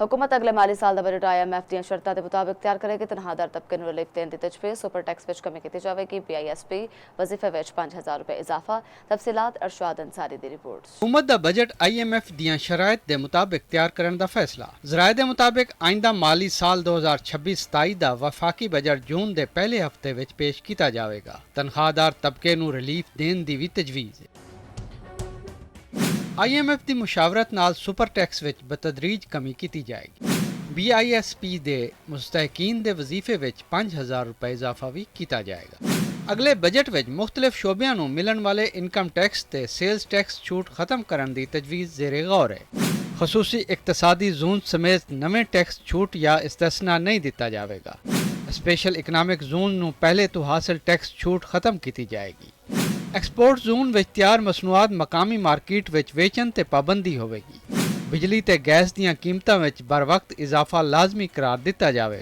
हुकूमत अगले माली साल का बजट IMF ਦੀਆਂ ਸ਼ਰਤਾਂ ਦੇ ਮੁਤਾਬਿਕ ਤਿਆਰ ਕਰੇਗੀ। ਤਨਖਾਹਦਾਰ ਤਬਕੇ ਨੂੰ ਰਿਲੀਫ ਦੇਣ ਦੀ ਤਜਵੀਜ਼। ਸੁਪਰ ਟੈਕਸ ਵਿੱਚ ਕਮੀ ਕੀਤੀ ਜਾਵੇਗੀ। BISP ਵਜ਼ੀਫੇ ਵਿੱਚ 5000 ਰੁਪਏ ਇਜ਼ਾਫਾ। ਤਫਸੀਲਾਤ ਅਰਸ਼ਾਦ ਅੰਸਾਰੀ ਦੀ ਰਿਪੋर्ट। हुकूमत का बजट IMF ਦੀਆਂ ਸ਼ਰਾਇਤ ਦੇ ਮੁਤਾबिक ਤਿਆਰ ਕਰਨ ਦਾ ਫੈਸਲਾ। ਜ਼ਰਾਏ ਦੇ ਮੁਤਾबिक ਆਇੰਦਾ ਮਾਲੀ ਸਾਲ 2026-27 ਦਾ ਵਫਾਕੀ ਬਜਟ ਜੂਨ ਦੇ ਪਹਿਲੇ ਹਫਤੇ ਵਿੱਚ ਪੇਸ਼ ਕੀਤਾ ਜਾਵੇਗਾ। ਤਨਖਾਹਦਾਰ ਤਬਕੇ ਨੂੰ ਰਿਲੀਫ ਦੇਣ ਦੀ ਵੀ ਤਜਵੀਜ਼ ਹੈ। IMF ਦੀ ਮੁਸ਼ਾਵਰਤ ਨਾਲ ਸੁਪਰ ਟੈਕਸ ਵਿੱਚ ਬਤਦਰੀਜ ਕਮੀ ਕੀਤੀ ਜਾਏਗੀ। BISP ਦੇ ਮੁਸਤਹਿਕੀਨ ਦੇ ਵਜ਼ੀਫੇ ਵਿੱਚ 5000 ਰੁਪਏ ਇਜ਼ਾਫਾ ਵੀ ਕੀਤਾ ਜਾਏਗਾ। ਅਗਲੇ ਬਜਟ ਵਿੱਚ ਮੁਖਤਲਿਫ ਸ਼ੋਬਿਆਂ ਨੂੰ ਮਿਲਣ ਵਾਲੇ ਇਨਕਮ ਟੈਕਸ ਤੇ ਸੇਲਸ ਟੈਕਸ ਛੂਟ ਖਤਮ ਕਰਨ ਦੀ ਤਜਵੀਜ਼ ਜ਼ੇਰੇ ਗੌਰ ਹੈ। ਖਸੂਸੀ ਇਕਤਸਾਦੀ ਜ਼ੋਨ ਸਮੇਤ ਨਵੇਂ ਟੈਕਸ ਛੂਟ ਜਾਂ ਇਸਤਸਨਾ ਨਹੀਂ ਦਿੱਤਾ ਜਾਵੇਗਾ। ਸਪੈਸ਼ਲ ਇਕਨੋਮਿਕ ਜ਼ੋਨ ਨੂੰ ਪਹਿਲੇ ਤੋਂ ਹਾਸਲ ਟੈਕਸ ਛੂਟ ਖਤਮ ਕੀਤੀ ਜਾਏਗੀ। ਐਕਸਪੋਰਟ ਜ਼ੋਨ ਵਿੱਚ ਤਿਆਰ ਮਸਨੂਆਤ ਮਕਾਮੀ ਮਾਰਕੀਟ ਵਿੱਚ ਵੇਚਣ ਤੇ ਪਾਬੰਦੀ ਹੋਵੇਗੀ। ਬਿਜਲੀ ਤੇ ਗੈਸ ਦੀਆਂ ਕੀਮਤਾਂ ਵਿੱਚ ਬਰ ਵਕਤ ਇਜ਼ਾਫਾ ਲਾਜ਼ਮੀ ਕਰਾਰ ਦਿੱਤਾ ਜਾਵੇਗਾ।